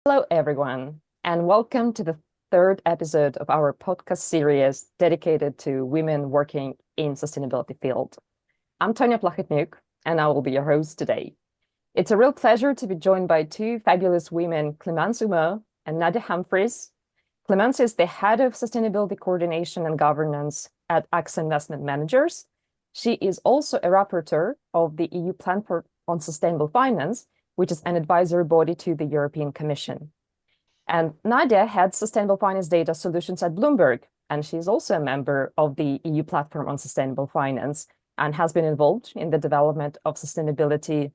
Hello, everyone, and welcome to the third episode of our podcast series dedicated to women working in sustainability field. I'm Tonia Plakhotniuk, and I will be your host today. It's a real pleasure to be joined by two fabulous women, Clémence Humeau and Nadia Humphreys. Clémence is the head of sustainability coordination and governance at AXA Investment Managers. She is also a rapporteur of the EU Plan on Sustainable Finance, which is an advisory body to the European Commission. And Nadia heads Sustainable Finance Data Solutions at Bloomberg, and she's also a member of the EU Platform on Sustainable Finance and has been involved in the development of sustainability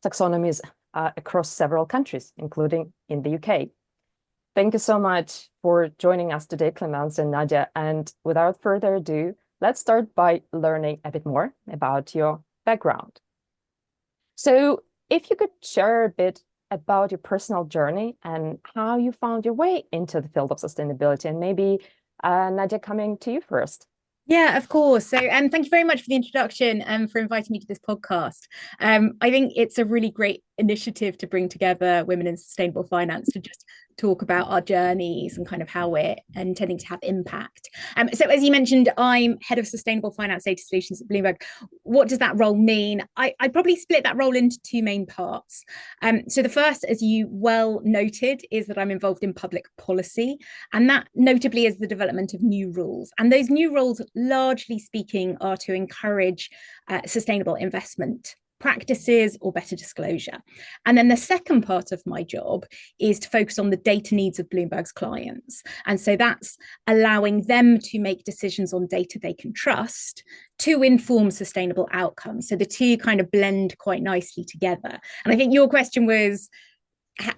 taxonomies across several countries, including in the UK. Thank you so much for joining us today, Clémence and Nadia. And without further ado, let's start by learning a bit more about your background. So if you could share a bit about your personal journey and how you found your way into the field of sustainability, and maybe Nadia, coming to you first. Yeah, of course. So, and thank you very much for the introduction and for inviting me to this podcast. I think it's a really great initiative to bring together women in sustainable finance to just talk about our journeys and kind of how we're intending to have impact. So as you mentioned, I'm head of sustainable finance data solutions at Bloomberg. What does that role mean? I'd probably split that role into two main parts. So the first, as you well noted, is that I'm involved in public policy, and that notably is the development of new rules. And those new rules, largely speaking, are to encourage sustainable investment practices or better disclosure. And then the second part of my job is to focus on the data needs of Bloomberg's clients. And so that's allowing them to make decisions on data they can trust to inform sustainable outcomes. So the two kind of blend quite nicely together. And I think your question was,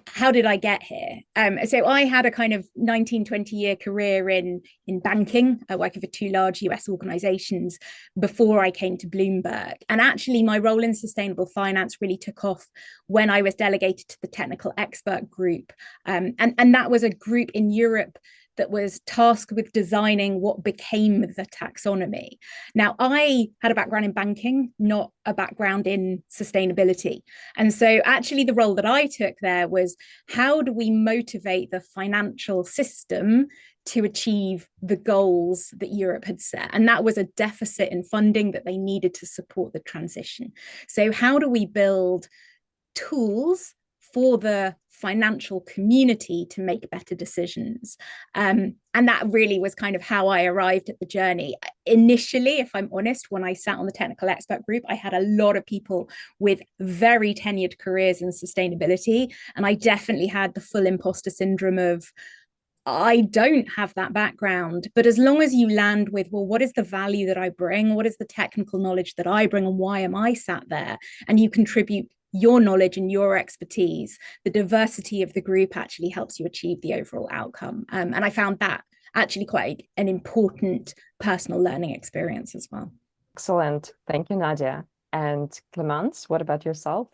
how did I get here? So I had a kind of 19, 20-year career in banking, working for two large US organizations before I came to Bloomberg. And actually, my role in sustainable finance really took off when I was delegated to the technical expert group. And that was a group in Europe that was tasked with designing what became the taxonomy. Now, I had a background in banking, not a background in sustainability. And so actually the role that I took there was, how do we motivate the financial system to achieve the goals that Europe had set? And that was a deficit in funding that they needed to support the transition. So how do we build tools for the financial community to make better decisions? And that really was kind of how I arrived at the journey. Initially, if I'm honest, when I sat on the technical expert group, I had a lot of people with very tenured careers in sustainability. And I definitely had the full imposter syndrome of, I don't have that background. But as long as you land with, well, what is the value that I bring? What is the technical knowledge that I bring? And why am I sat there? And you contribute your knowledge and your expertise, the diversity of the group actually helps you achieve the overall outcome. And I found that actually quite an important personal learning experience as well. Excellent. Thank you, Nadia. And Clémence, what about yourself?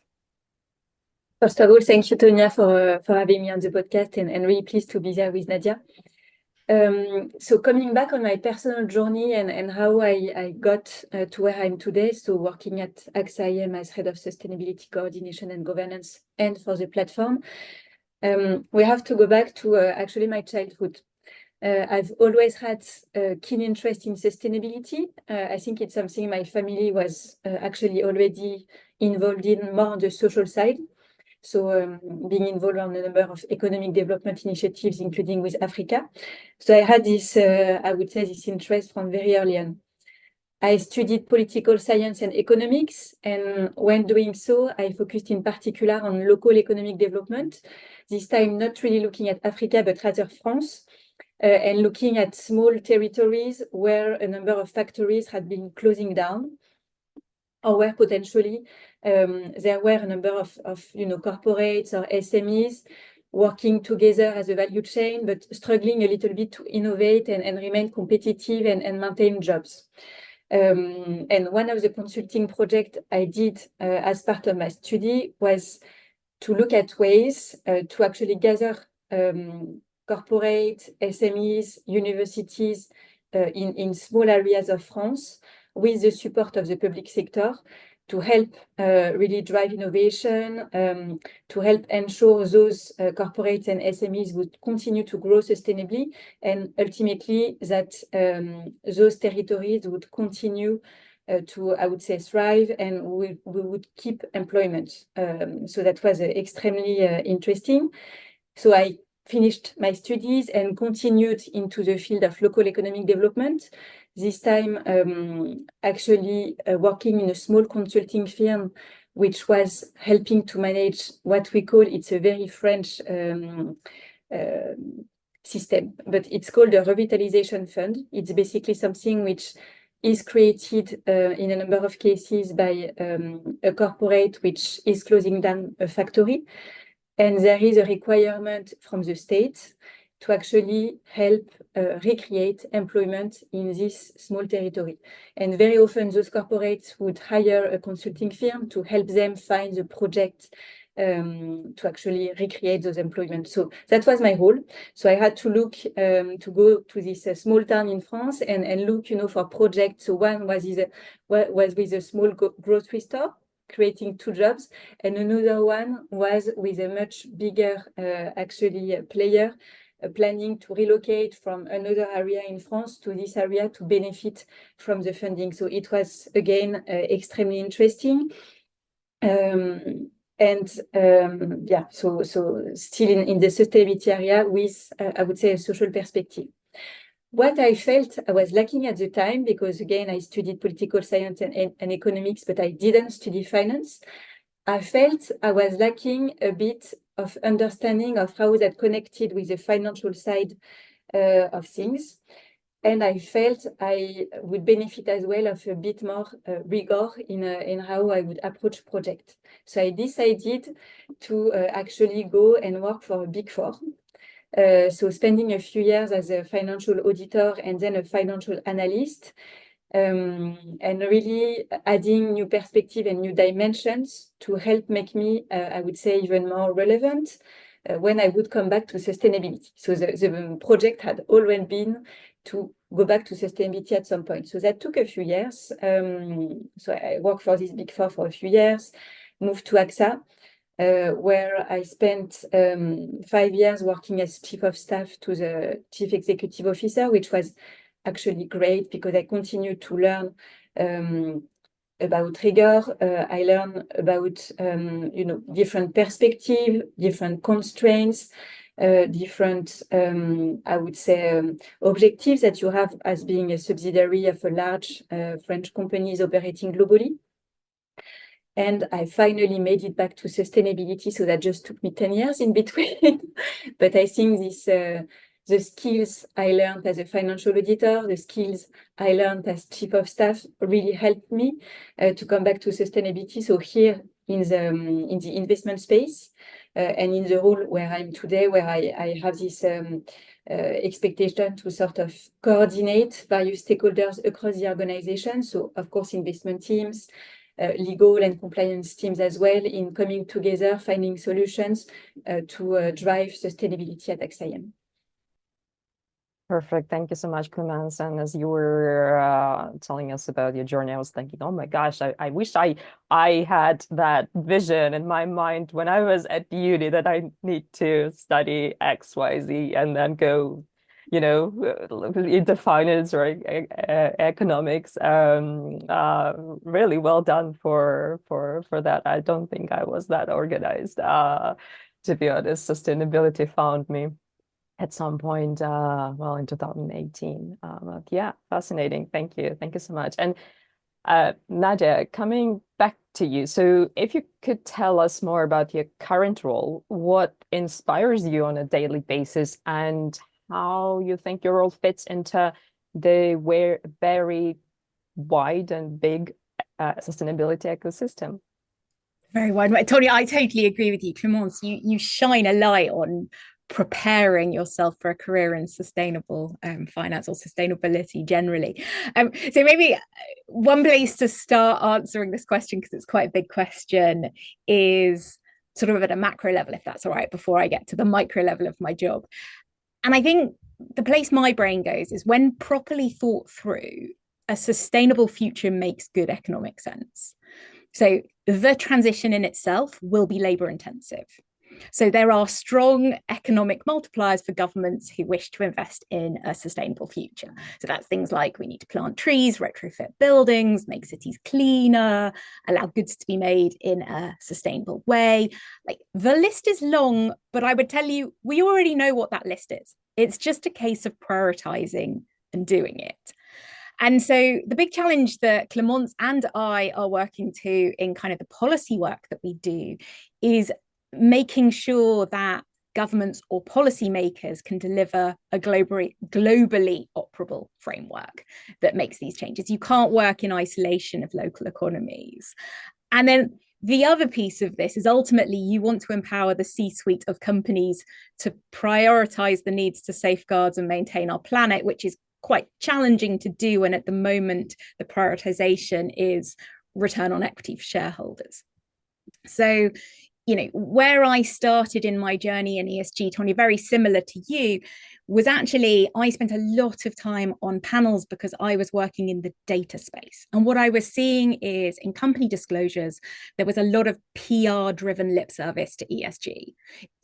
First of all, thank you, Tonia, for having me on the podcast, and really pleased to be there with Nadia. So coming back on my personal journey and how I got to where I'm today, so working at AXA IM as head of sustainability coordination and governance and for the platform, we have to go back to actually my childhood. I've always had a keen interest in sustainability. I think it's something my family was actually already involved in, more on the social side. So being involved on a number of economic development initiatives, including with Africa. So I had this, I would say, this interest from very early on. I studied political science and economics, and when doing so, I focused in particular on local economic development, this time not really looking at Africa, but rather France, and looking at small territories where a number of factories had been closing down, or where potentially there were a number of corporates or SMEs working together as a value chain, but struggling a little bit to innovate and remain competitive and maintain jobs. And one of the consulting projects I did as part of my study was to look at ways to actually gather corporate, SMEs, universities in small areas of France with the support of the public sector to help really drive innovation, to help ensure those corporates and SMEs would continue to grow sustainably, and ultimately that those territories would continue to, I would say, thrive, and we would keep employment. So that was extremely interesting. So I finished my studies and continued into the field of local economic development. This time, actually working in a small consulting firm, which was helping to manage what we call, it's a very French system, but it's called a revitalization fund. It's basically something which is created in a number of cases by a corporate which is closing down a factory. And there is a requirement from the state to actually help recreate employment in this small territory. And very often those corporates would hire a consulting firm to help them find the project to actually recreate those employment. So that was my role. So I had to look to go to this small town in France and look, for projects. So one was with a small grocery store, creating 2 jobs, and another one was with a much bigger player planning to relocate from another area in France to this area to benefit from the funding. So it was again extremely interesting. So still in the sustainability area with I would say a social perspective. What I felt I was lacking at the time, because again, I studied political science and economics, but I didn't study finance. I felt I was lacking a bit of understanding of how that connected with the financial side of things. And I felt I would benefit as well of a bit more rigor in how I would approach projects. So I decided to actually go and work for a Big Four. So spending a few years as a financial auditor and then a financial analyst, and really adding new perspective and new dimensions to help make me, I would say, even more relevant when I would come back to sustainability. So the project had always been to go back to sustainability at some point. So that took a few years. So I worked for this Big Four for a few years, moved to AXA, where I spent 5 years working as chief of staff to the chief executive officer, which was actually great because I continued to learn about rigor. I learned about different perspectives, different constraints, different I would say objectives that you have as being a subsidiary of a large French companies operating globally. And I finally made it back to sustainability. So that just took me 10 years in between. But I think the skills I learned as a financial auditor, the skills I learned as chief of staff really helped me to come back to sustainability. So here in the investment space and in the role where I'm today, where I have this expectation to sort of coordinate various stakeholders across the organization. So of course, investment teams, legal and compliance teams as well, in coming together, finding solutions to drive sustainability at AXA. Perfect. Thank you so much, Clémence. And as you were telling us about your journey, I was thinking, oh my gosh, I wish I had that vision in my mind when I was at uni, that I need to study X, Y, Z, and then go, into finance or economics. Really well done for that. I don't think I was that organized. To be honest, sustainability found me at some point, in 2018. But yeah, fascinating. Thank you so much. And Nadia, coming back to you, so if you could tell us more about your current role, what inspires you on a daily basis, and how you think your role fits into the very wide and big sustainability ecosystem. Very wide. Tonia, I totally agree with you. Clémence, you shine a light on preparing yourself for a career in sustainable finance or sustainability generally. So maybe one place to start answering this question, because it's quite a big question, is sort of at a macro level, if that's all right, before I get to the micro level of my job. And I think the place my brain goes is when properly thought through, a sustainable future makes good economic sense. So the transition in itself will be labour intensive. So there are strong economic multipliers for governments who wish to invest in a sustainable future. So that's things like we need to plant trees, retrofit buildings, make cities cleaner, allow goods to be made in a sustainable way. Like the list is long, but I would tell you, we already know what that list is. It's just a case of prioritizing and doing it. And so the big challenge that Clémence and I are working to in kind of the policy work that we do is making sure that governments or policymakers can deliver a globally operable framework that makes these changes. You can't work in isolation of local economies. And then the other piece of this is ultimately you want to empower the C-suite of companies to prioritize the needs to safeguard and maintain our planet, which is quite challenging to do. And at the moment, the prioritization is return on equity for shareholders. So, you know, where I started in my journey in ESG, Tonia, very similar to you, was actually I spent a lot of time on panels because I was working in the data space. And what I was seeing is in company disclosures, there was a lot of PR-driven lip service to ESG.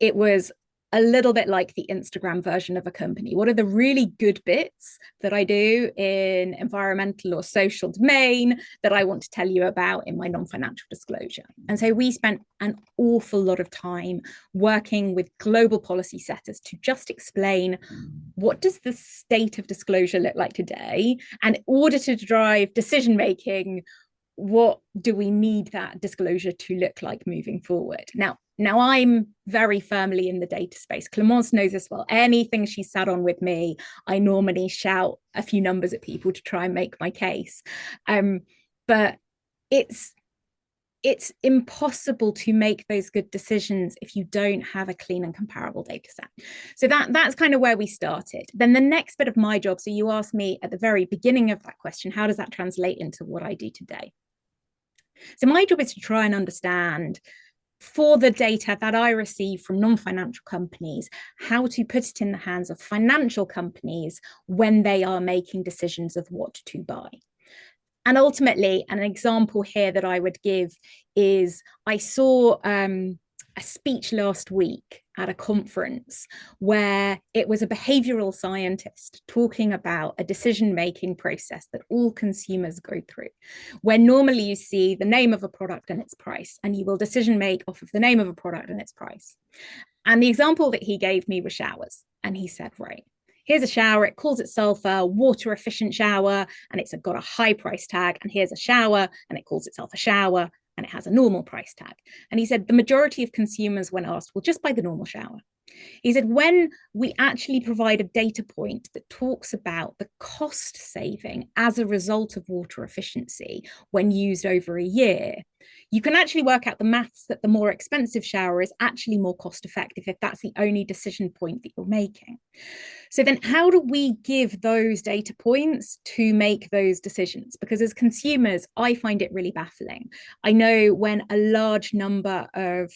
It was a little bit like the Instagram version of a company. What are the really good bits that I do in environmental or social domain that I want to tell you about in my non-financial disclosure? And so we spent an awful lot of time working with global policy setters to just explain what does the state of disclosure look like today? And in order to drive decision-making, what do we need that disclosure to look like moving forward? Now I'm very firmly in the data space. Clémence knows this well. Anything she sat on with me, I normally shout a few numbers at people to try and make my case. But it's impossible to make those good decisions if you don't have a clean and comparable data set. So that's kind of where we started. Then the next bit of my job, so you asked me at the very beginning of that question, how does that translate into what I do today? So my job is to try and understand, for the data that I receive from non-financial companies, how to put it in the hands of financial companies when they are making decisions of what to buy. And ultimately, an example here that I would give is I saw a speech last week at a conference where it was a behavioral scientist talking about a decision-making process that all consumers go through, where normally you see the name of a product and its price, and you will decision make off of the name of a product and its price. And the example that he gave me was showers. And he said, right, here's a shower, it calls itself a water efficient shower, and it's got a high price tag. And here's a shower, and it calls itself a shower, and it has a normal price tag. And he said the majority of consumers, when asked, will just buy the normal shower. He said, when we actually provide a data point that talks about the cost saving as a result of water efficiency when used over a year, you can actually work out the maths that the more expensive shower is actually more cost effective if that's the only decision point that you're making. So then how do we give those data points to make those decisions? Because as consumers, I find it really baffling. I know when a large number of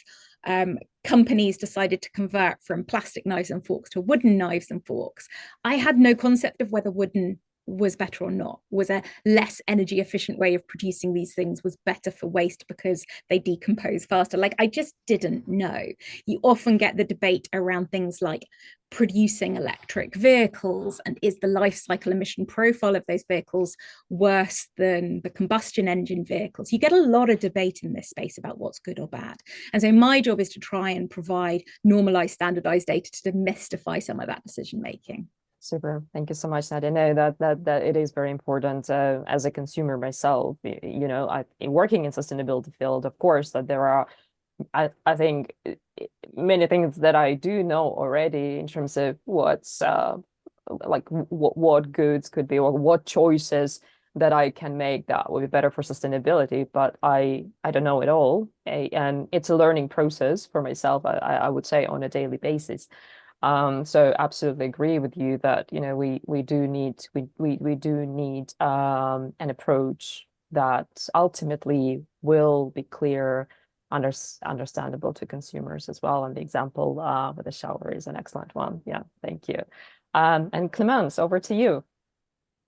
companies decided to convert from plastic knives and forks to wooden knives and forks, I had no concept of whether wooden was better or not. Was a less energy efficient way of producing these things was better for waste because they decompose faster. Like, I just didn't know. You often get the debate around things like producing electric vehicles, and is the life cycle emission profile of those vehicles worse than the combustion engine vehicles? You get a lot of debate in this space about what's good or bad. And so my job is to try and provide normalized, standardized data to demystify some of that decision making. Super. Thank you so much, Nadia. I know that it is very important as a consumer myself. You know, working in sustainability field, of course, that there are, I think, many things that I do know already in terms of what's like what goods could be or what choices that I can make that would be better for sustainability. But I don't know it all, and it's a learning process for myself. I would say on a daily basis. So absolutely agree with you that, you know, we do need an approach that ultimately will be clear, understandable to consumers as well. And the example with the shower is an excellent one. Yeah, thank you. And Clémence, over to you.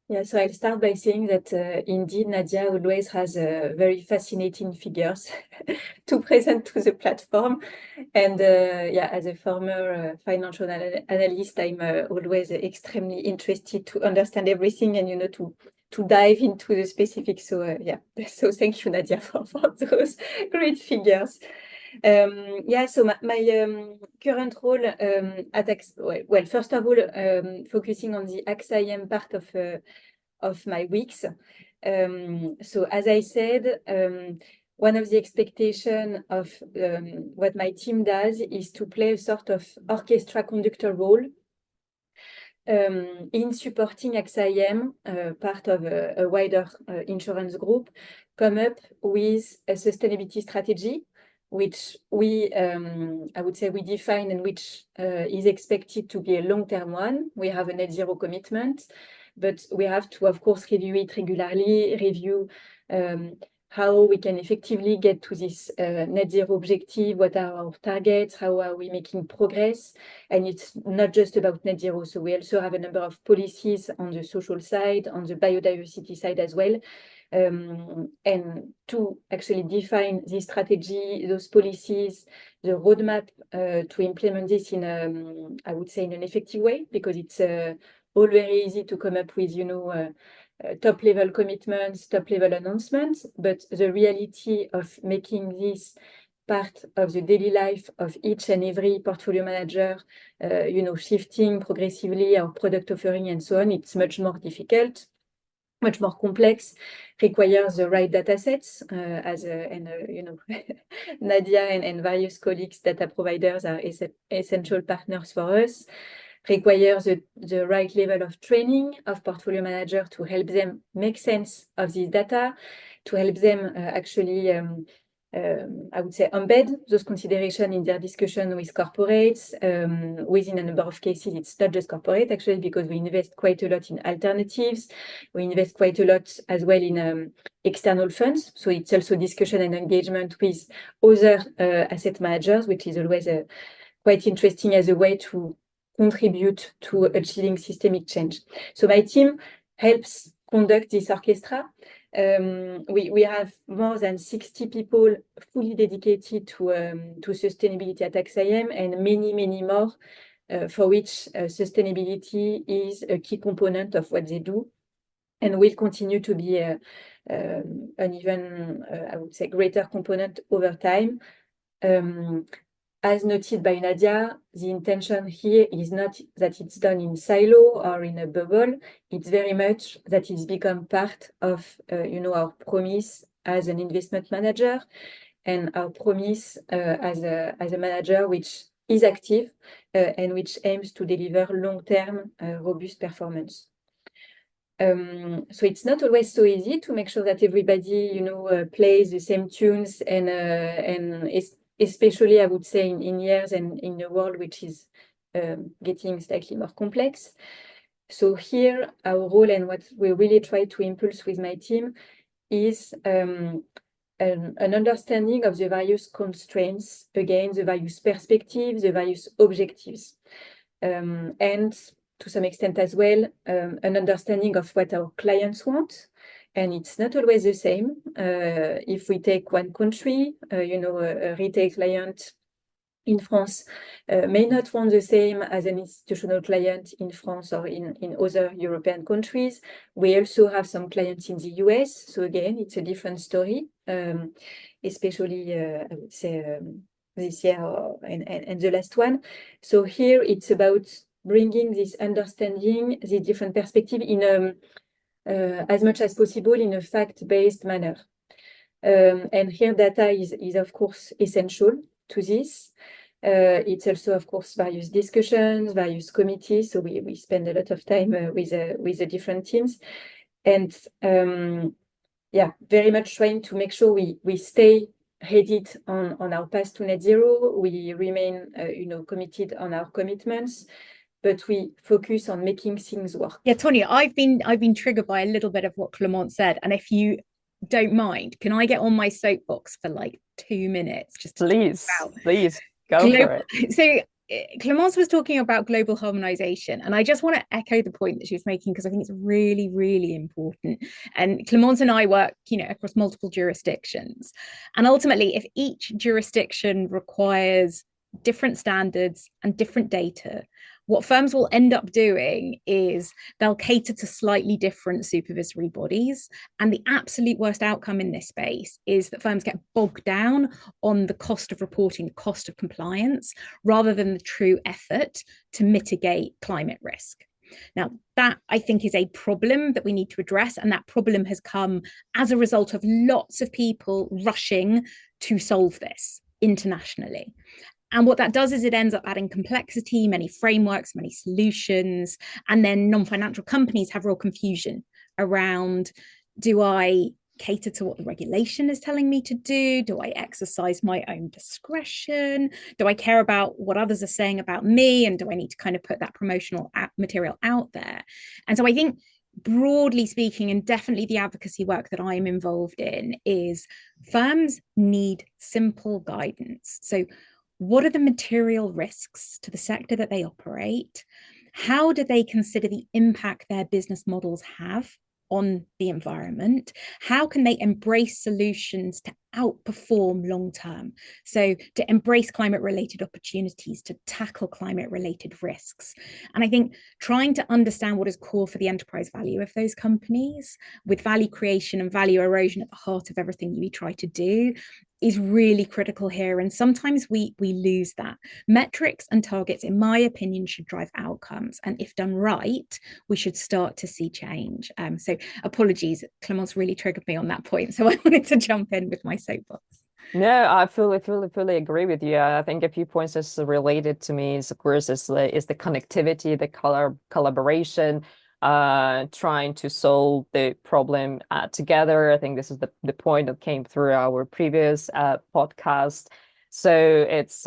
Yeah, so I'll start by saying that indeed Nadia always has very fascinating figures to present to the platform. And yeah, as a former financial analyst, I'm always extremely interested to understand everything and, to dive into the specifics. So yeah, so thank you, Nadia, for those great figures. Yeah, so my current role at well, first of all, focusing on the AXA part of my weeks. So as I said, one of the expectation of what my team does is to play a sort of orchestra conductor role in supporting AXA part of a wider insurance group, come up with a sustainability strategy, which I would say we define and which is expected to be a long-term one. We have a net zero commitment, but we have to, of course, review it regularly, review how we can effectively get to this net zero objective, what are our targets, how are we making progress. And it's not just about net zero. So we also have a number of policies on the social side, on the biodiversity side as well. And to actually define this strategy, those policies, the roadmap to implement this in, I would say, in an effective way, because it's all very easy to come up with, top level commitments, top level announcements, but the reality of making this part of the daily life of each and every portfolio manager, shifting progressively our product offering and so on, it's much more difficult, much more complex, requires the right data sets, Nadia and various colleagues, data providers are essential partners for us, requires the right level of training of portfolio manager to help them make sense of this data, to help them actually I would say embed those considerations in their discussion with corporates. Within a number of cases, it's not just corporate actually, because we invest quite a lot in alternatives. We invest quite a lot as well in external funds. So it's also discussion and engagement with other asset managers, which is always quite interesting as a way to contribute to achieving systemic change. So my team helps conduct this orchestra. We have more than 60 people fully dedicated to sustainability at AXA and many more for which sustainability is a key component of what they do and will continue to be an even, I would say, greater component over time. As noted by Nadia, the intention here is not that it's done in silo or in a bubble. It's very much that it's become part of, our promise as an investment manager and our promise as a manager which is active and which aims to deliver long-term robust performance. So it's not always so easy to make sure that everybody, plays the same tunes and especially I would say in years and in a world which is getting slightly more complex. So here our role and what we really try to impulse with my team is an understanding of the various constraints, again, the various perspectives, the various objectives, and to some extent as well, an understanding of what our clients want. And it's not always the same. If we take one country, a retail client in France may not want the same as an institutional client in France or in other European countries. We also have some clients in the US. So again, it's a different story, especially, I would say, this year and the last one. So here it's about bringing this understanding, the different perspective in as much as possible in a fact-based manner. And here data is of course essential to this. It's also, of course, various discussions, various committees. So we spend a lot of time with the different teams. And yeah, very much trying to make sure we stay headed on our path to net zero. We remain, committed on our commitments, but we focus on making things work. Yeah, Tonia, I've been triggered by a little bit of what Clémence said, and if you don't mind, can I get on my soapbox for like 2 minutes? Just please go for it. So Clémence was talking about global harmonization, and I just want to echo the point that she was making because I think it's really, really important. And Clémence and I work, across multiple jurisdictions, and ultimately, if each jurisdiction requires different standards and different data, what firms will end up doing is they'll cater to slightly different supervisory bodies. And the absolute worst outcome in this space is that firms get bogged down on the cost of reporting, the cost of compliance, rather than the true effort to mitigate climate risk. Now, that I think is a problem that we need to address. And that problem has come as a result of lots of people rushing to solve this internationally. And what that does is it ends up adding complexity, many frameworks, many solutions, and then non-financial companies have real confusion around, do I cater to what the regulation is telling me to do? Do I exercise my own discretion? Do I care about what others are saying about me? And do I need to kind of put that promotional material out there? And so I think, broadly speaking, and definitely the advocacy work that I'm involved in, is firms need simple guidance. So what are the material risks to the sector that they operate? How do they consider the impact their business models have on the environment? How can they embrace solutions to outperform long term? So to embrace climate related opportunities, to tackle climate related risks. And I think trying to understand what is core for the enterprise value of those companies, with value creation and value erosion at the heart of everything we try to do, is really critical here. And sometimes we lose that. Metrics and targets, in my opinion, should drive outcomes. And if done right, we should start to see change. So apologies, Clémence really triggered me on that point. So I wanted to jump in with my soapbox. No, I fully agree with you. I think a few points that's related to me is, of course, is the connectivity, the collaboration, trying to solve the problem together. I think this is the point that came through our previous podcast. So it's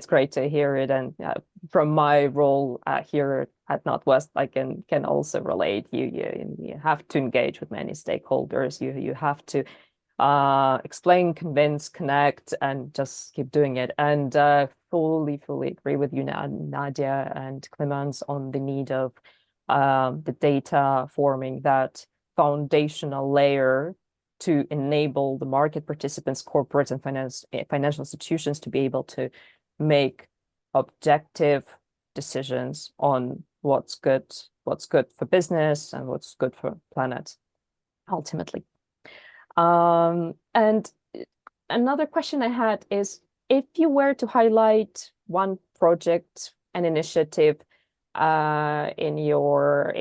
great to hear it, and from my role here at NatWest, I can also relate. You have to engage with many stakeholders. You have to explain, convince, connect, and just keep doing it. And fully agree with you, Nadia and Clémence, on the need of the data forming that foundational layer to enable the market participants, corporates, and financial institutions to be able to make objective decisions on what's good for business and what's good for planet, ultimately. And another question I had is, if you were to highlight one project, an initiative in your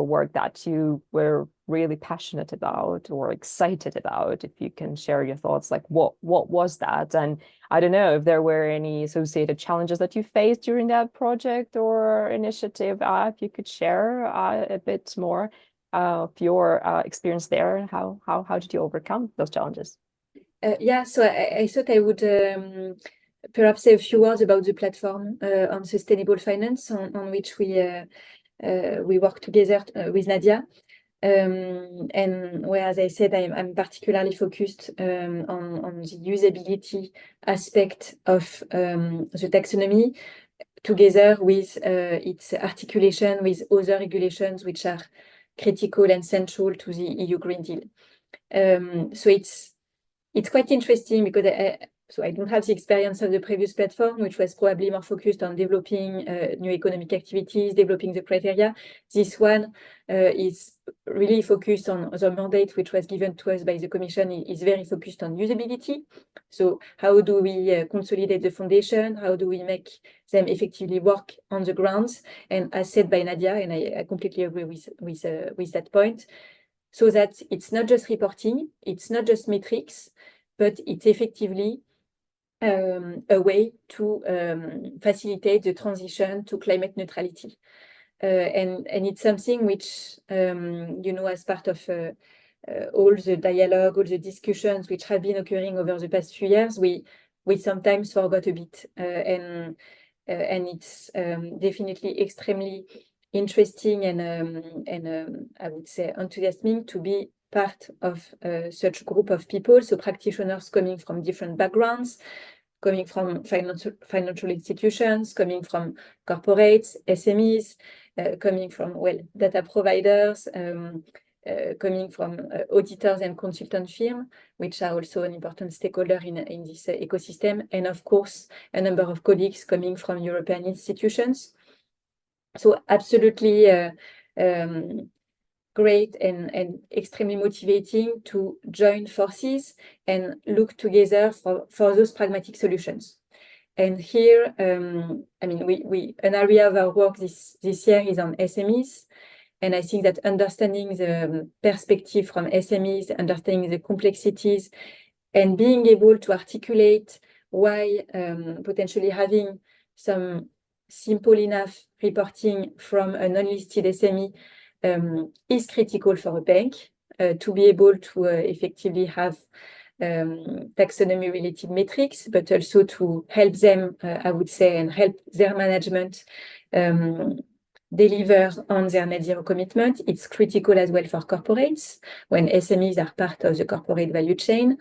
work that you were really passionate about or excited about, if you can share your thoughts, like what was that? And I don't know if there were any associated challenges that you faced during that project or initiative. If you could share a bit more of your experience there, and how did you overcome those challenges? Yeah, so I thought I would perhaps say a few words about the platform on sustainable finance on which we work together with Nadia. And where, as I said, I'm particularly focused on the usability aspect of the taxonomy, together with its articulation with other regulations which are critical and central to the EU Green Deal. So it's quite interesting because I don't have the experience of the previous platform, which was probably more focused on developing new economic activities, developing the criteria. This one is really focused on the mandate which was given to us by the Commission, is very focused on usability. So how do we consolidate the foundation? How do we make them effectively work on the ground? And as said by Nadia, and I completely agree with that point, so that it's not just reporting, it's not just metrics, but it's effectively a way to facilitate the transition to climate neutrality. And it's something which, as part of all the dialogue, all the discussions which have been occurring over the past few years, we sometimes forgot a bit. And it's definitely extremely interesting and I would say enthusiastic to be part of such group of people, so practitioners coming from different backgrounds, coming from financial institutions, coming from corporates, SMEs, coming from, well, data providers, coming from auditors and consultant firms, which are also an important stakeholder in this ecosystem, and of course, a number of colleagues coming from European institutions. So absolutely great and extremely motivating to join forces and look together for those pragmatic solutions. And here, I mean, an area of our work this year is on SMEs. And I think that understanding the perspective from SMEs, understanding the complexities, and being able to articulate why potentially having some simple enough reporting from an unlisted SME is critical for a bank to be able to effectively have taxonomy-related metrics, but also to help them, I would say, and help their management deliver on their net zero commitment. It's critical as well for corporates when SMEs are part of the corporate value chain.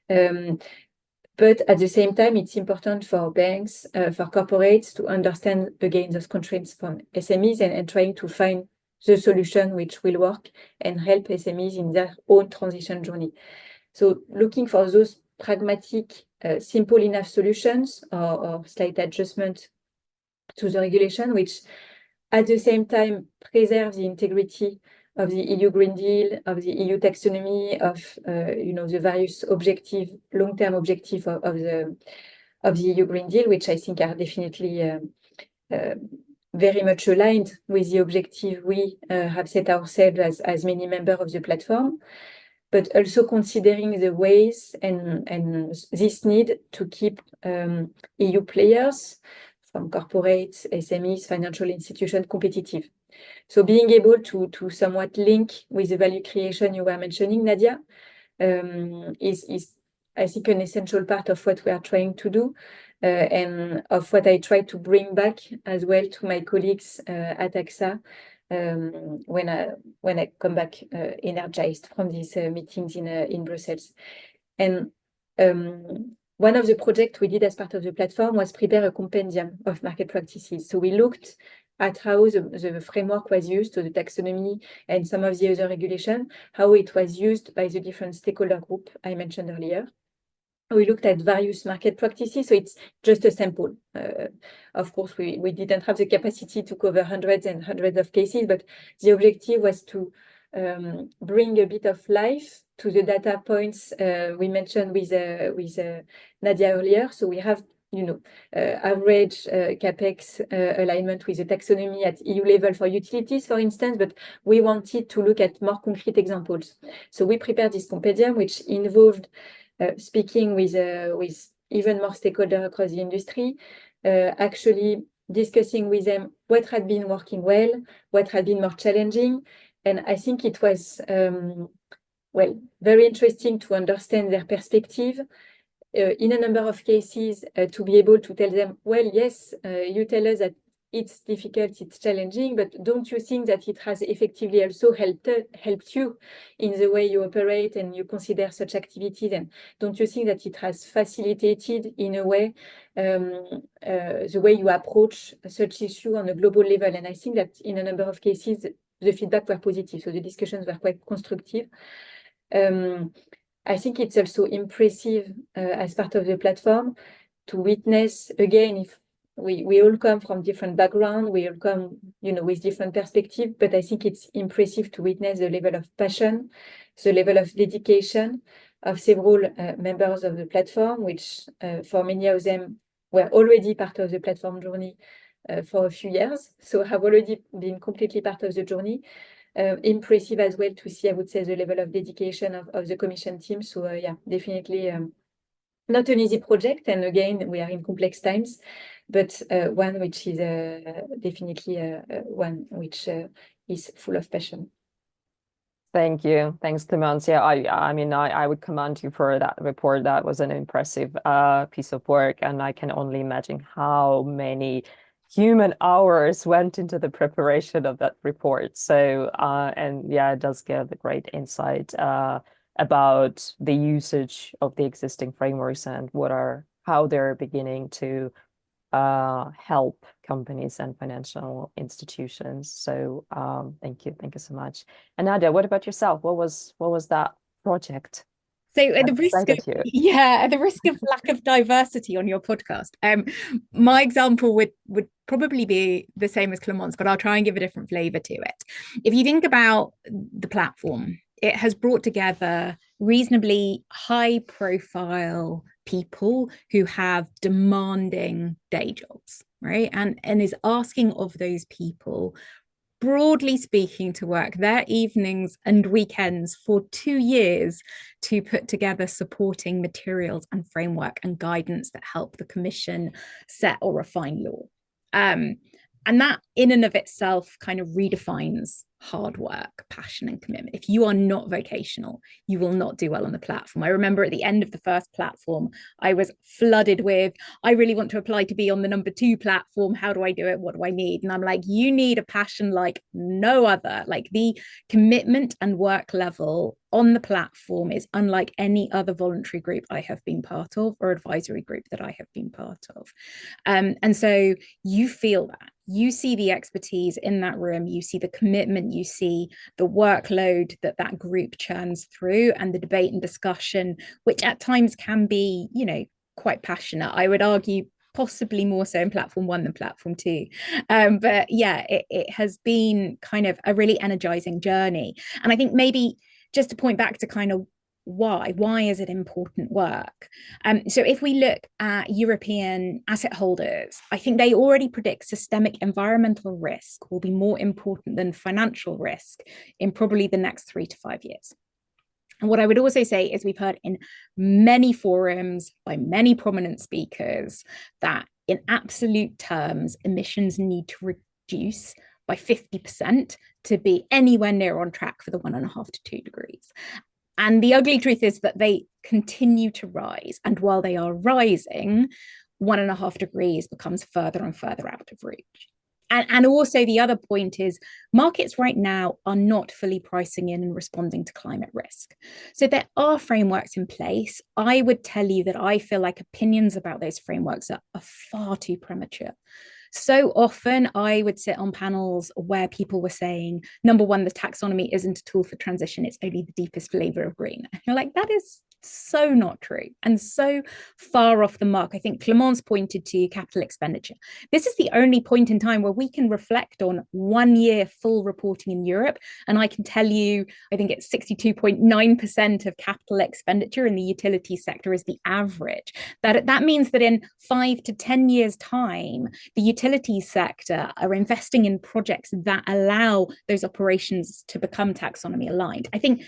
But at the same time, it's important for banks, for corporates to understand again those constraints from SMEs and trying to find the solution which will work and help SMEs in their own transition journey. So looking for those pragmatic, simple enough solutions or slight adjustment to the regulation, which at the same time preserve the integrity of the EU Green Deal, of the EU taxonomy, of the various long-term objective of the EU Green Deal, which I think are definitely very much aligned with the objective we have set ourselves as many members of the platform, but also considering the ways and this need to keep EU players from corporates, SMEs, financial institutions competitive. So being able to somewhat link with the value creation you were mentioning, Nadia, is I think an essential part of what we are trying to do and of what I try to bring back as well to my colleagues at AXA when I come back energized from these meetings in Brussels. And one of the projects we did as part of the platform was prepare a compendium of market practices. So we looked at how the framework was used, so the taxonomy and some of the other regulation, how it was used by the different stakeholder group I mentioned earlier. We looked at various market practices, so it's just a sample. Of course, we didn't have the capacity to cover hundreds and hundreds of cases, but the objective was to bring a bit of life to the data points we mentioned with Nadia earlier. So we have, average capex alignment with the taxonomy at EU level for utilities, for instance, but we wanted to look at more concrete examples. So we prepared this compendium, which involved speaking with even more stakeholders across the industry, actually discussing with them what had been working well, what had been more challenging. And I think it was, very interesting to understand their perspective. In a number of cases, to be able to tell them, well, yes, you tell us that it's difficult, it's challenging, but don't you think that it has effectively also helped you in the way you operate and you consider such activities? And don't you think that it has facilitated in a way the way you approach such issue on a global level? And I think that in a number of cases, the feedback were positive, so the discussions were quite constructive. I think it's also impressive as part of the platform to witness, again, if we all come from different backgrounds, we all come, with different perspectives, but I think it's impressive to witness the level of passion, the level of dedication of several members of the platform, which for many of them were already part of the platform journey for a few years, so have already been completely part of the journey. Impressive as well to see, I would say, the level of dedication of the commission team. So yeah, definitely not an easy project. And again, we are in complex times, but one which is definitely one which is full of passion. Thank you. Thanks, Clémence. Yeah, I mean, I would commend you for that report. That was an impressive piece of work. And I can only imagine how many human hours went into the preparation of that report. So, and yeah, it does give a great insight about the usage of the existing frameworks and how they're beginning to help companies and financial institutions. So thank you so much. And Nadia, what about yourself? What was that project So at the that risk of excited you? at the risk of lack of diversity on your podcast, my example would probably be the same as Clémence, but I'll try and give a different flavor to it. If you think about the platform, it has brought together reasonably high profile people who have demanding day jobs, right? And is asking of those people, broadly speaking, to work their evenings and weekends for 2 years to put together supporting materials and framework and guidance that help the Commission set or refine law. And that in and of itself kind of redefines hard work, passion, and commitment. If you are not vocational, you will not do well on the platform. I remember at the end of the first platform, I was flooded with, I really want to apply to be on the number 2 platform. How do I do it? What do I need? And I'm like, you need a passion like no other. Like, the commitment and work level on the platform is unlike any other voluntary group I have been part of or advisory group that I have been part of. And so you feel that. You see the expertise in that room, you see the commitment, you see the workload that group churns through, and the debate and discussion, which at times can be, quite passionate. I would argue possibly more so in platform 1 than platform 2. But yeah, it has been kind of a really energizing journey. And I think maybe just to point back to kind of why is it important work? So if we look at European asset holders, I think they already predict systemic environmental risk will be more important than financial risk in probably the next 3 to 5 years. And what I would also say is we've heard in many forums by many prominent speakers that in absolute terms, emissions need to reduce by 50% to be anywhere near on track for the 1.5 to 2 degrees. And the ugly truth is that they continue to rise. And while they are rising, 1.5 degrees becomes further and further out of reach. And also the other point is markets right now are not fully pricing in and responding to climate risk. So there are frameworks in place. I would tell you that I feel like opinions about those frameworks are far too premature. So often I would sit on panels where people were saying, number one, the taxonomy isn't a tool for transition, it's only the deepest flavor of green. And you're like, that is so not true and so far off the mark. I think Clémence pointed to capital expenditure. This is the only point in time where we can reflect on 1 year full reporting in Europe. And I can tell you, I think it's 62.9% of capital expenditure in the utility sector is the average. That means that in 5 to 10 years' time, the utility sector are investing in projects that allow those operations to become taxonomy aligned. I think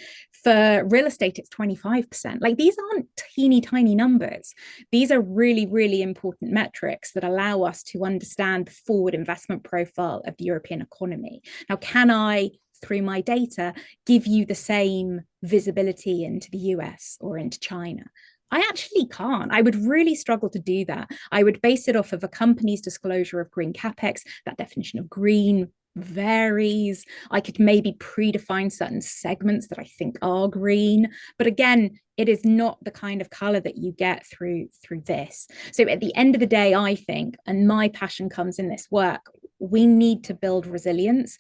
for real estate, it's 25%. Like, these aren't teeny tiny numbers. These are really, really important metrics that allow us to understand the forward investment profile of the European economy. Now, can I, through my data, give you the same visibility into the US or into China? I actually can't. I would really struggle to do that. I would base it off of a company's disclosure of green capex. That definition of green varies. I could maybe predefine certain segments that I think are green, but again, it is not the kind of color that you get through this. So at the end of the day, I think, and my passion comes in this work, we need to build resilience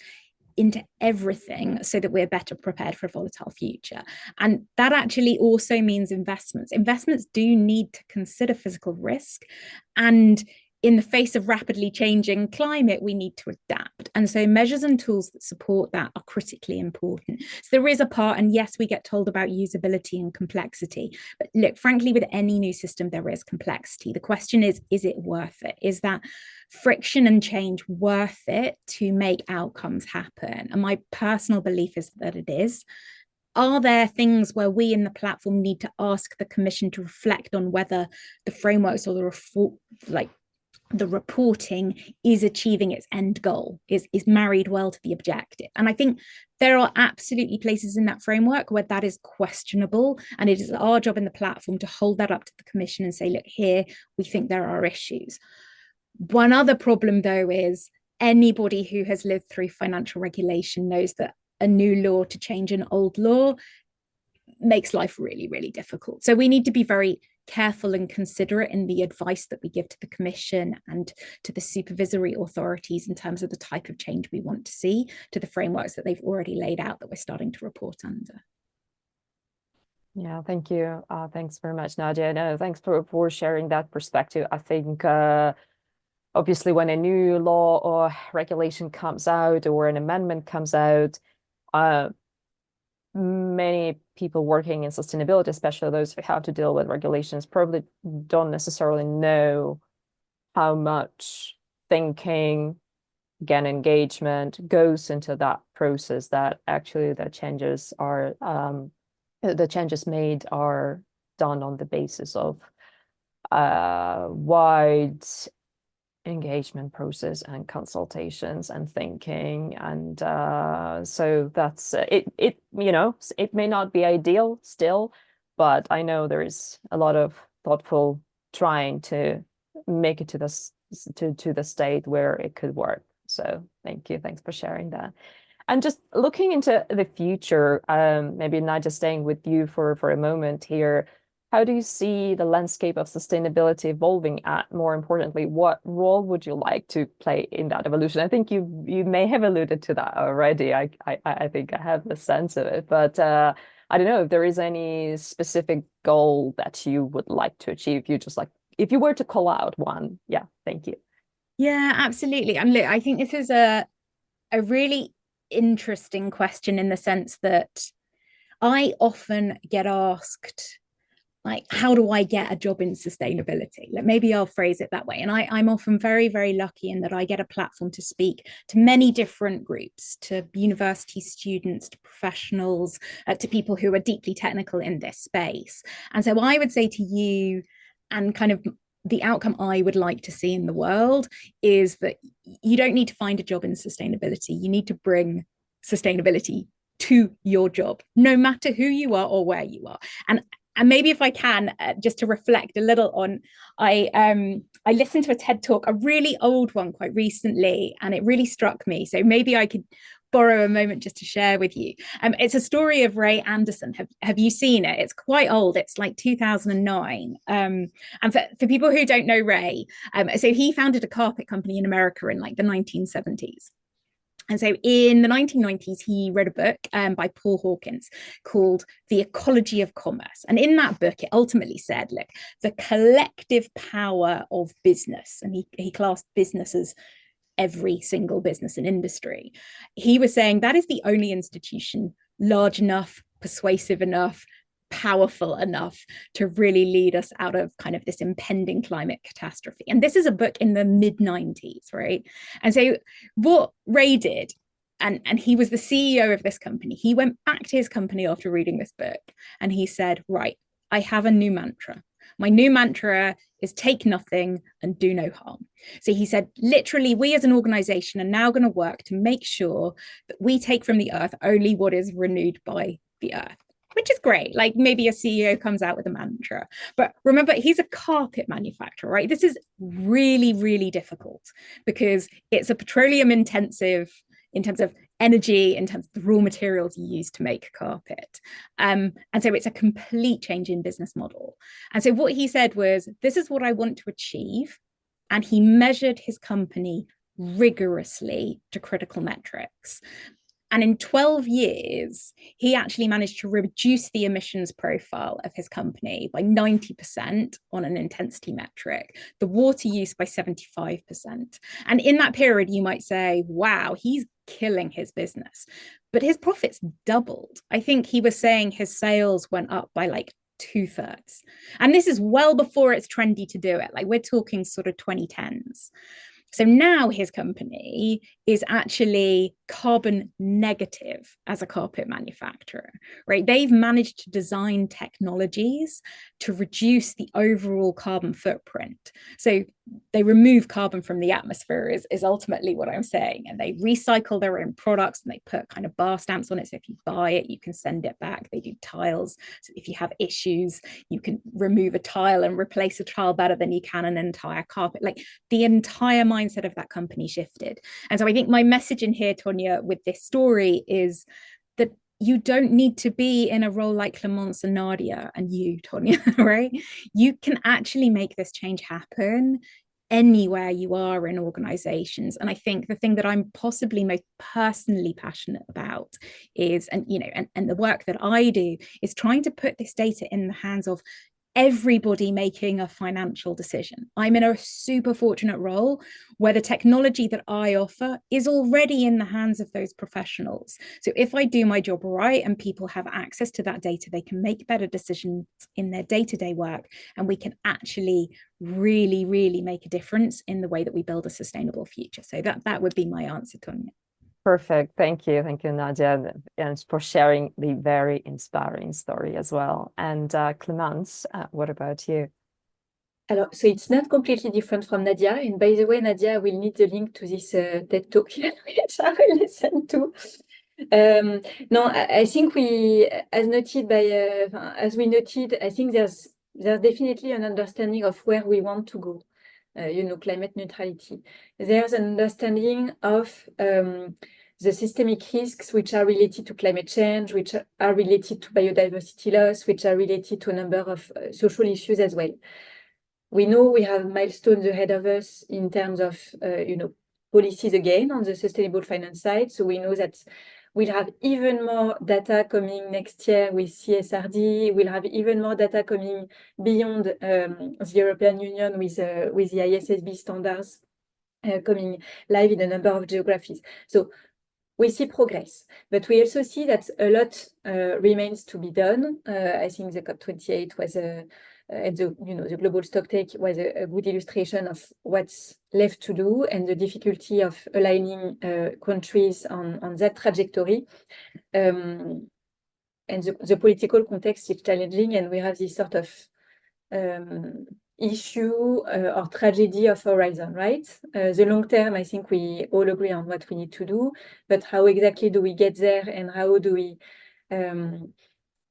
into everything so that we're better prepared for a volatile future. And that actually also means investments. Investments do need to consider physical risk, and in the face of rapidly changing climate, we need to adapt. And so measures and tools that support that are critically important. So there is a part, and yes, we get told about usability and complexity. But look, frankly, with any new system, there is complexity. The question is it worth it? Is that friction and change worth it to make outcomes happen? And my personal belief is that it is. Are there things where we in the platform need to ask the Commission to reflect on whether the frameworks or the reporting is achieving its end goal, is married well to the objective? And I think there are absolutely places in that framework where that is questionable, and it is our job in the platform to hold that up to the Commission and say, look, here we think there are issues. One other problem, though, is anybody who has lived through financial regulation knows that a new law to change an old law makes life really, really difficult. So we need to be very careful and considerate in the advice that we give to the Commission and to the supervisory authorities in terms of the type of change we want to see, to the frameworks that they've already laid out that we're starting to report under. Yeah, thank you. Thanks very much, Nadia. No, thanks for sharing that perspective. I think obviously when a new law or regulation comes out or an amendment comes out, many people working in sustainability, especially those who have to deal with regulations, probably don't necessarily know how much thinking, again, engagement goes into that process, that actually the changes made are done on the basis of wide engagement process and consultations and thinking, and so that's it may not be ideal still, but I know there is a lot of thoughtful trying to make it to the state where it could work. So thanks for sharing that. And just looking into the future, maybe Nadia, staying with you for a moment here, how do you see the landscape of sustainability evolving at? More importantly, what role would you like to play in that evolution? I think you may have alluded to that already. I think I have the sense of it, but I don't know if there is any specific goal that you would like to achieve. If you were to call out one. Yeah, thank you. Yeah, absolutely. And look, I think this is a really interesting question in the sense that I often get asked, like, how do I get a job in sustainability? Like, maybe I'll phrase it that way. And I'm often very, very lucky in that I get a platform to speak to many different groups, to university students, to professionals, to people who are deeply technical in this space. And so I would say to you, and kind of the outcome I would like to see in the world, is that you don't need to find a job in sustainability. You need to bring sustainability to your job, no matter who you are or where you are. And maybe if I can, just to reflect a little on, I listened to a TED Talk, a really old one quite recently, and it really struck me. So maybe I could borrow a moment just to share with you. It's a story of Ray Anderson. Have you seen it? It's quite old. It's like 2009. And for people who don't know Ray, so he founded a carpet company in America in like the 1970s. And so in the 1990s, he wrote a book by Paul Hawkins called The Ecology of Commerce. And in that book, it ultimately said, look, the collective power of business, and he classed business as every single business and industry. He was saying that is the only institution large enough, persuasive enough, powerful enough to really lead us out of kind of this impending climate catastrophe. And this is a book in the mid-90s, right? And so what Ray did, and he was the CEO of this company, he went back to his company after reading this book and he said, right, I have a new mantra. My new mantra is take nothing and do no harm. So he said, literally, we as an organization are now going to work to make sure that we take from the earth only what is renewed by the earth. Which is great. Like maybe a CEO comes out with a mantra, but remember, he's a carpet manufacturer, right? This is really, really difficult because it's a petroleum intensive in terms of energy, in terms of the raw materials you use to make carpet. And so it's a complete change in business model. And so what he said was, this is what I want to achieve. And he measured his company rigorously to critical metrics. And in 12 years, he actually managed to reduce the emissions profile of his company by 90% on an intensity metric, the water use by 75%. And in that period, you might say, wow, he's killing his business. But his profits doubled. I think he was saying his sales went up by like 2/3. And this is well before it's trendy to do it. Like we're talking sort of 2010s. So now his company is actually carbon negative as a carpet manufacturer, right? They've managed to design technologies to reduce the overall carbon footprint. So they remove carbon from the atmosphere is ultimately what I'm saying. And they recycle their own products and they put kind of bar stamps on it. So if you buy it, you can send it back. They do tiles. So if you have issues, you can remove a tile and replace a tile better than you can an entire carpet. Like the entire mindset of that company shifted. And so I think my message in here, Tonia, with this story is that you don't need to be in a role like Clémence and Nadia and you, Tonia, right? You can actually make this change happen anywhere you are in organizations. And I think the thing that I'm possibly most personally passionate about is, and the work that I do is trying to put this data in the hands of everybody making a financial decision. I'm in a super fortunate role where the technology that I offer is already in the hands of those professionals. So if I do my job right and people have access to that data, they can make better decisions in their day-to-day work, and we can actually really, really make a difference in the way that we build a sustainable future. So that would be my answer, Tonia. Perfect. Thank you, Nadia, and for sharing the very inspiring story as well. And Clémence, what about you? Alors, so it's not completely different from Nadia. And by the way, Nadia will need the link to this TED Talk, which I will listen to. No, I think as we noted, I think there's definitely an understanding of where we want to go. Climate neutrality. There's an understanding of the systemic risks which are related to climate change, which are related to biodiversity loss, which are related to a number of social issues as well. We know we have milestones ahead of us in terms of, policies again on the sustainable finance side. So we know that we'll have even more data coming next year with CSRD. We'll have even more data coming beyond the European Union with the ISSB standards coming live in a number of geographies. So we see progress, but we also see that a lot remains to be done. I think the COP28 was and the global stocktake was a good illustration of what's left to do and the difficulty of aligning countries on that trajectory. And the political context is challenging, and we have this sort of issue or tragedy of horizon, right? The long term, I think we all agree on what we need to do, but how exactly do we get there, and how do we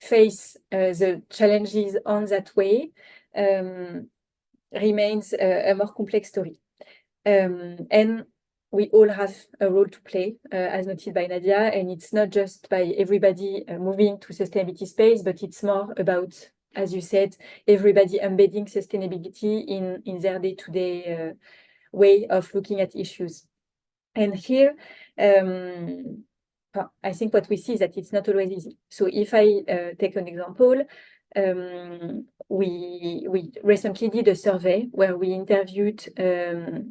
face the challenges on that way remains a more complex story. And we all have a role to play, as noted by Nadia, and it's not just by everybody moving to sustainability space, but it's more about, as you said, everybody embedding sustainability in their day-to-day way of looking at issues. And here, I think what we see is that it's not always easy. So if I take an example, we recently did a survey where we interviewed a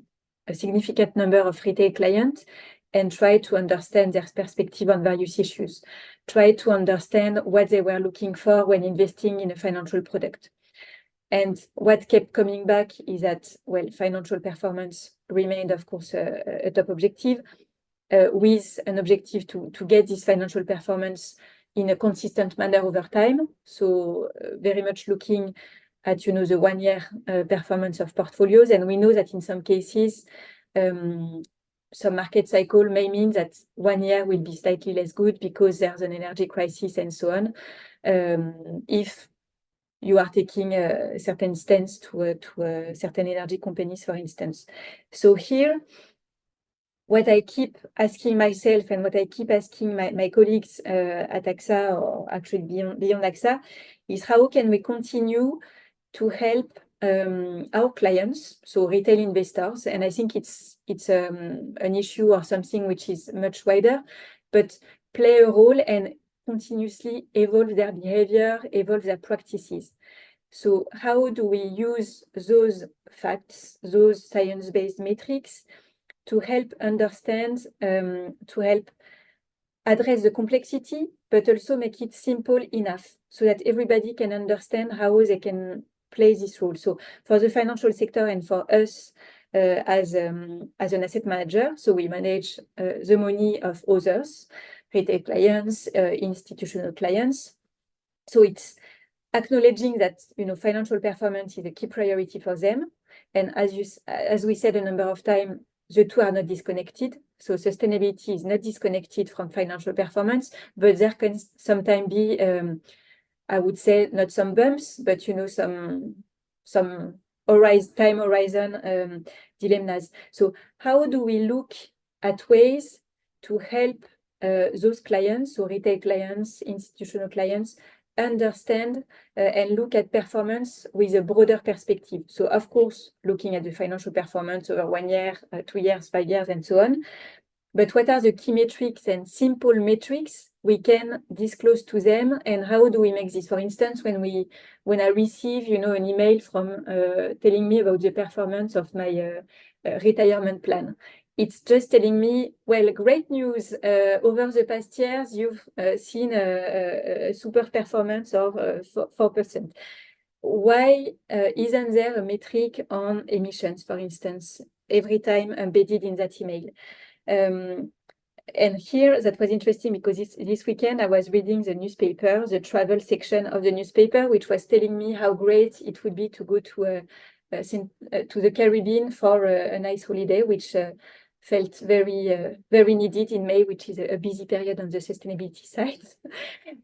significant number of retail clients and tried to understand their perspective on various issues, tried to understand what they were looking for when investing in a financial product. And what kept coming back is that, well, financial performance remained, of course, a top objective, with an objective to get this financial performance in a consistent manner over time. So very much looking at, the 1 year performance of portfolios. And we know that in some cases, some market cycle may mean that 1 year will be slightly less good because there's an energy crisis and so on. If you are taking a certain stance to certain energy companies, for instance. So here, what I keep asking myself and what I keep asking my colleagues at AXA, or actually beyond AXA, is how can we continue to help our clients, so retail investors, and I think it's an issue or something which is much wider, but play a role and continuously evolve their behavior, evolve their practices. So how do we use those facts, those science-based metrics, to help understand, to help address the complexity, but also make it simple enough so that everybody can understand how they can play this role. So for the financial sector and for us as an asset manager, so we manage the money of others, retail clients, institutional clients. So it's acknowledging that financial performance is a key priority for them. And as we said a number of times, the two are not disconnected. So sustainability is not disconnected from financial performance, but there can sometimes be, I would say, not some bumps, but some time horizon dilemmas. So how do we look at ways to help those clients, so retail clients, institutional clients, understand and look at performance with a broader perspective. So of course, looking at the financial performance over 1 year, 2 years, 5 years, and so on. But what are the key metrics and simple metrics we can disclose to them, and how do we make this? For instance, when I receive, an email from telling me about the performance of my retirement plan, it's just telling me, well, great news. Over the past years, you've seen a super performance of 4%. Why isn't there a metric on emissions, for instance, every time embedded in that email? And here, that was interesting because this weekend I was reading the newspaper, the travel section of the newspaper, which was telling me how great it would be to go to the Caribbean for a nice holiday, which felt very, very needed in May, which is a busy period on the sustainability side.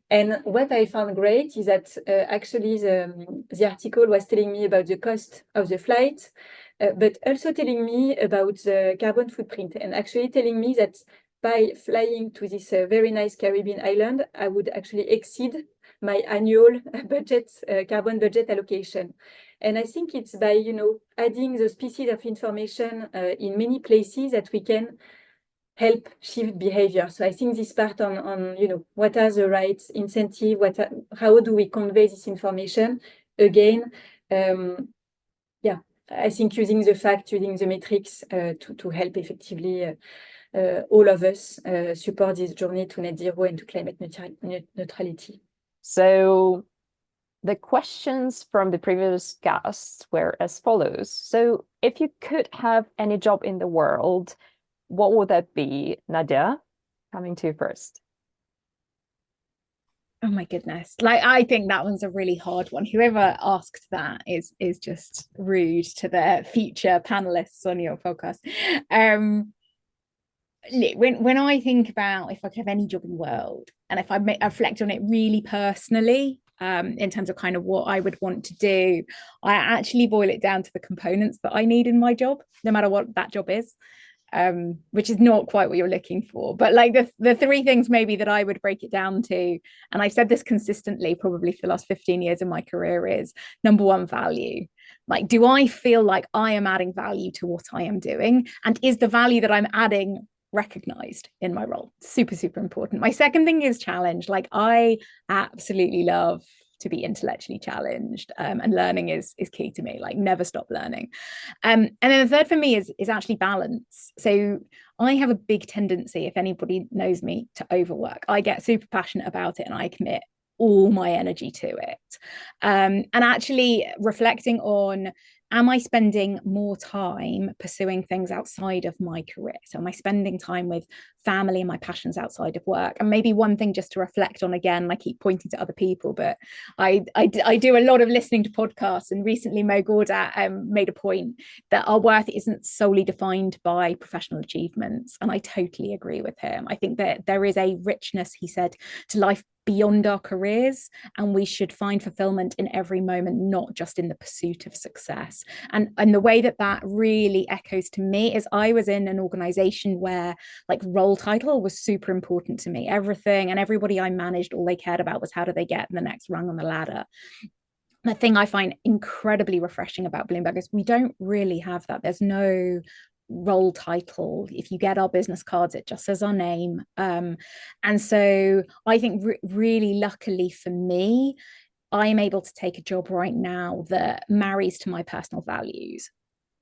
And what I found great is that actually the article was telling me about the cost of the flight, but also telling me about the carbon footprint, and actually telling me that by flying to this very nice Caribbean island, I would actually exceed my annual budget, carbon budget allocation. And I think it's by, adding those pieces of information in many places that we can help shift behavior. So I think this part on what are the right incentive, how do we convey this information? Again, I think using the fact, using the metrics to help effectively all of us support this journey to net zero and to climate neutrality. So the questions from the previous guests were as follows. So if you could have any job in the world, what would that be? Nadia, coming to you first. Oh my goodness. I think that one's a really hard one. Whoever asked that is just rude to their future panelists on your podcast. When I think about if I could have any job in the world, and if I reflect on it really personally, in terms of kind of what I would want to do, I actually boil it down to the components that I need in my job, no matter what that job is. Which is not quite what you're looking for, but like the three things maybe that I would break it down to, and I've said this consistently probably for the last 15 years of my career, is number one, value. Like, do I feel like I am adding value to what I am doing, and is the value that I'm adding recognized in my role? Super, super important. My second thing is challenge. Like, I absolutely love to be intellectually challenged, and learning is key to me. Like, never stop learning. And then the third for me is actually balance. So I have a big tendency, if anybody knows me, to overwork. I get super passionate about it and I commit all my energy to it. And actually reflecting on, am I spending more time pursuing things outside of my career? So am I spending time with family and my passions outside of work? And maybe one thing just to reflect on, again, I keep pointing to other people, but I do a lot of listening to podcasts, and recently Mo Gawdat made a point that our worth isn't solely defined by professional achievements. And I totally agree with him. I think that there is a richness, he said, to life beyond our careers, and we should find fulfillment in every moment, not just in the pursuit of success. And the way that really echoes to me is I was in an organization where like role title was super important to me. Everything and everybody I managed, all they cared about was how do they get the next rung on the ladder. The thing I find incredibly refreshing about Bloomberg is we don't really have that. There's no role title. If you get our business cards, it just says our name. And so I think really luckily for me, I'm able to take a job right now that marries to my personal values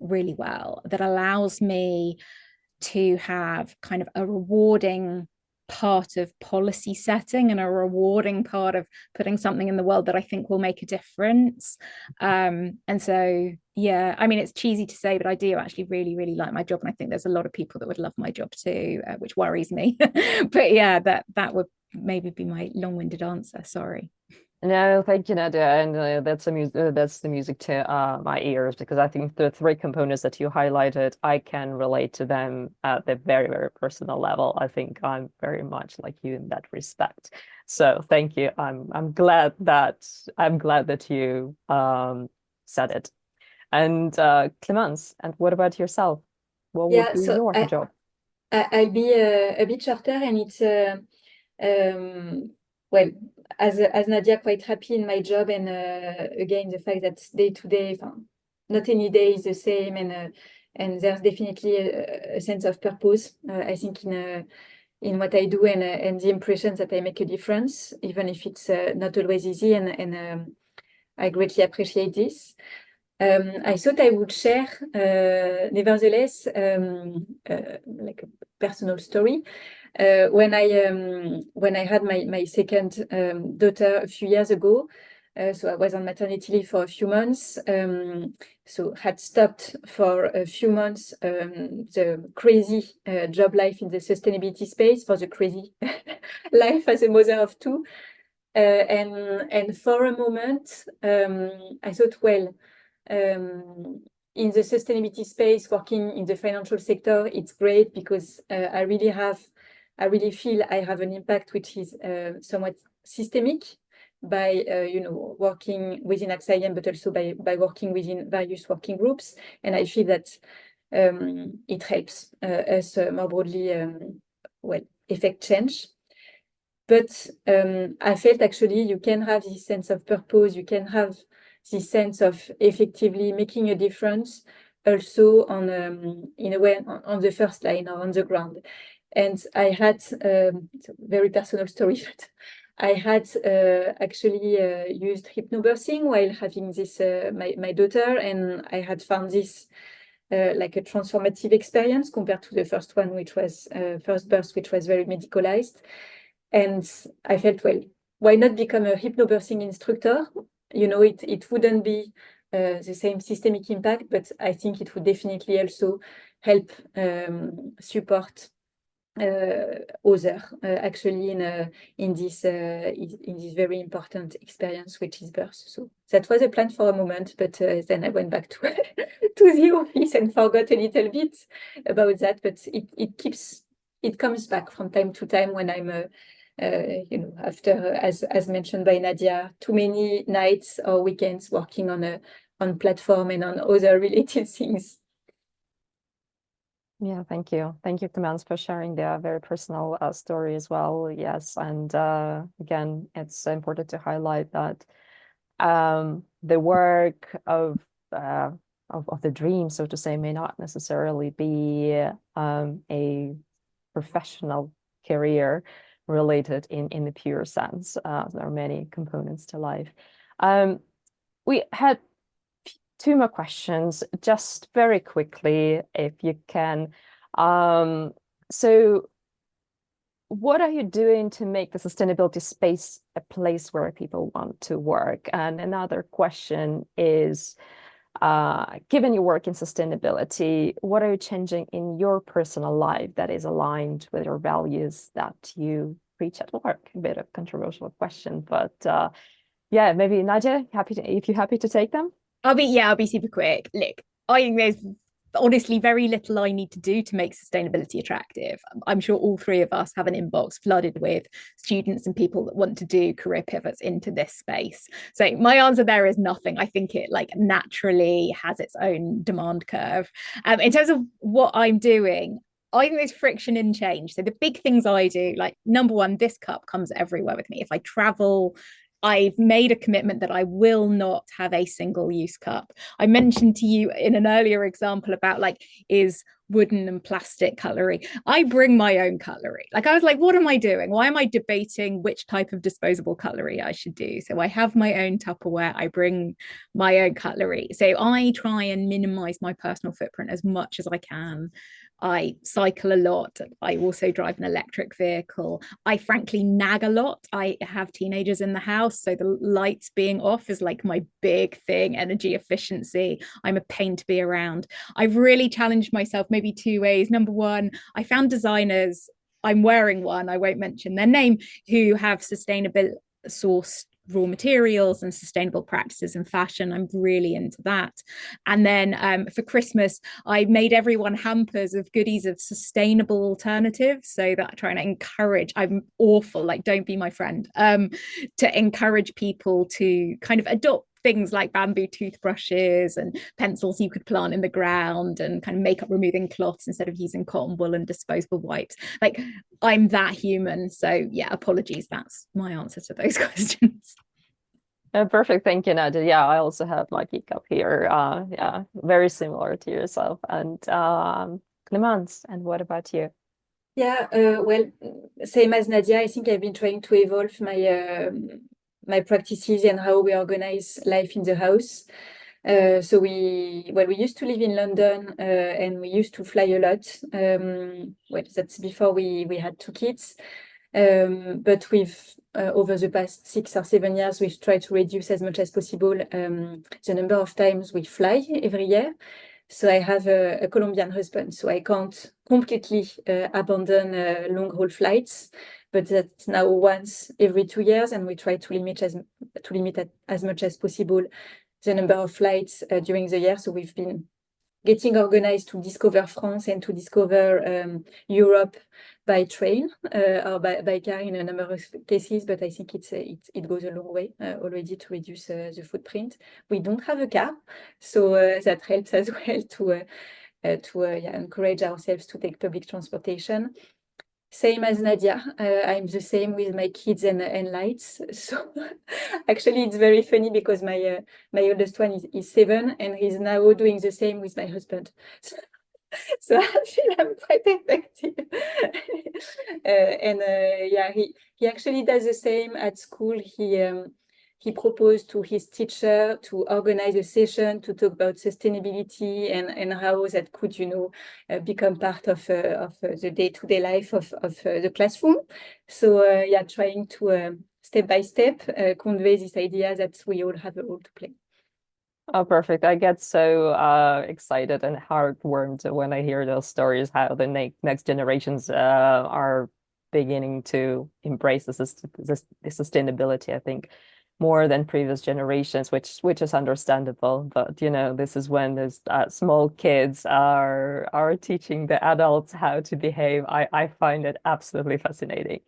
really well, that allows me to have kind of a rewarding part of policy setting and a rewarding part of putting something in the world that I think will make a difference. And so, yeah, I mean, it's cheesy to say, but I do actually really, really like my job. And I think there's a lot of people that would love my job too, which worries me. But yeah, that would maybe be my long-winded answer. Sorry. No, thank you, Nadia, and that's the music to my ears, because I think the three components that you highlighted, I can relate to them at the very, very personal level. I think I'm very much like you in that respect. So thank you. I'm glad that you said it. And Clémence, and what about yourself? What would be your job? I'll be a bit shorter, and it's well, as Nadia, quite happy in my job, and again the fact that day to day, not any day is the same, and there's definitely a sense of purpose. I think in what I do, and the impression that I make a difference, even if it's not always easy, and I greatly appreciate this. I thought I would share, nevertheless, like a personal story. When I had my second daughter a few years ago, so I was on maternity leave for a few months, so had stopped for a few months the crazy job life in the sustainability space, for the crazy life as a mother of two. And for a moment, I thought, well, in the sustainability space, working in the financial sector, it's great because I really feel I have an impact which is somewhat systemic by working within AXA, but also by working within various working groups, and I feel that it helps us more broadly effect change. But I felt actually you can have this sense of purpose, you can have this sense of effectively making a difference also on in a way on the first line or on the ground. And I had it's a very personal story, but I had actually used hypnobirthing while having this my daughter, and I had found this like a transformative experience compared to the first one, which was first birth, which was very medicalized. And I felt, well, why not become a hypnobirthing instructor? It wouldn't be the same systemic impact, but I think it would definitely also help support others actually in this very important experience, which is birth. So that was a plan for a moment, but then I went back to to the office and forgot a little bit about that. But it comes back from time to time when I'm after, as mentioned by Nadia, too many nights or weekends working on platform and on other related things. Yeah, thank you. Thank you, Clémence, for sharing the very personal story as well. Yes, and again, it's important to highlight that the work of the dream, so to say, may not necessarily be a professional career related in the pure sense. There are many components to life. We had two more questions, just very quickly, if you can. So what are you doing to make the sustainability space a place where people want to work? And another question is, given your work in sustainability, what are you changing in your personal life that is aligned with your values that you preach at work? A bit of controversial question, but yeah, maybe Nadia, if you're happy to take them. I'll be super quick. Look, I think there's honestly very little I need to do to make sustainability attractive. I'm sure all three of us have an inbox flooded with students and people that want to do career pivots into this space. So my answer there is nothing. I think it like naturally has its own demand curve. In terms of what I'm doing, I think there's friction in change. So the big things I do, like number one, this cup comes everywhere with me. If I travel, I've made a commitment that I will not have a single use cup. I mentioned to you in an earlier example about like, is wooden and plastic cutlery. I bring my own cutlery. Like I was like, what am I doing? Why am I debating which type of disposable cutlery I should do? So I have my own Tupperware. I bring my own cutlery. So I try and minimize my personal footprint as much as I can. I cycle a lot. I also drive an electric vehicle. I frankly nag a lot. I have teenagers in the house, so the lights being off is like my big thing. Energy efficiency. I'm a pain to be around. I've really challenged myself maybe two ways. Number one, I found designers. I'm wearing one, I won't mention their name, who have sustainable sourced raw materials and sustainable practices in fashion. I'm really into that. And then for Christmas, I made everyone hampers of goodies of sustainable alternatives, so that I'm trying to encourage, I'm awful, like don't be my friend, to encourage people to kind of adopt things like bamboo toothbrushes and pencils you could plant in the ground and kind of makeup removing cloths instead of using cotton wool and disposable wipes. Like, I'm that human. So yeah, apologies. That's my answer to those questions. Perfect. Thank you, Nadia. Yeah, I also have my teacup here. Yeah, very similar to yourself. And Clémence, and what about you? Yeah, well, same as Nadia, I think I've been trying to evolve my practices and how we organize life in the house. So we used to live in London, and we used to fly a lot. Well, that's before we had 2 kids. But we've over the past 6 or 7 years, we've tried to reduce as much as possible the number of times we fly every year. So I have a Colombian husband, so I can't completely abandon long-haul flights, but that's now once every 2 years, and we try to limit as much as possible the number of flights during the year. So we've been getting organized to discover France and to discover Europe by train or by car in a number of cases, but I think it goes a long way already to reduce the footprint. We don't have a car, so that helps as well to encourage ourselves to take public transportation. Same as Nadia, I'm the same with my kids and lights. So actually, it's very funny because my oldest one is 7, and he's now doing the same with my husband. So I feel I'm quite effective. Yeah, he actually does the same at school. He proposed to his teacher to organize a session to talk about sustainability and how that could, become part of the day-to-day life of the classroom. So yeah, trying to step by step convey this idea that we all have a role to play. Oh, perfect. I get so excited and heartwarmed when I hear those stories, how the next generations are beginning to embrace the sustainability, I think, more than previous generations, which is understandable. But this is when those small kids are teaching the adults how to behave. I find it absolutely fascinating.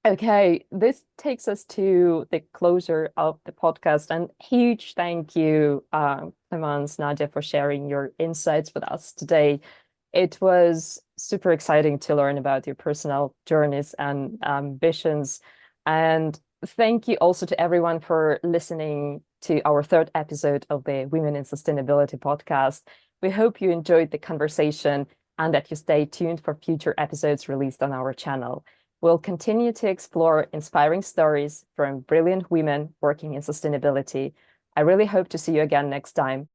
Okay, this takes us to the closure of the podcast, and huge thank you, Clémence, Nadia, for sharing your insights with us today. It was super exciting to learn about your personal journeys and ambitions. And thank you also to everyone for listening to our third episode of the Women in Sustainability podcast. We hope you enjoyed the conversation and that you stay tuned for future episodes released on our channel. We'll continue to explore inspiring stories from brilliant women working in sustainability. I really hope to see you again next time.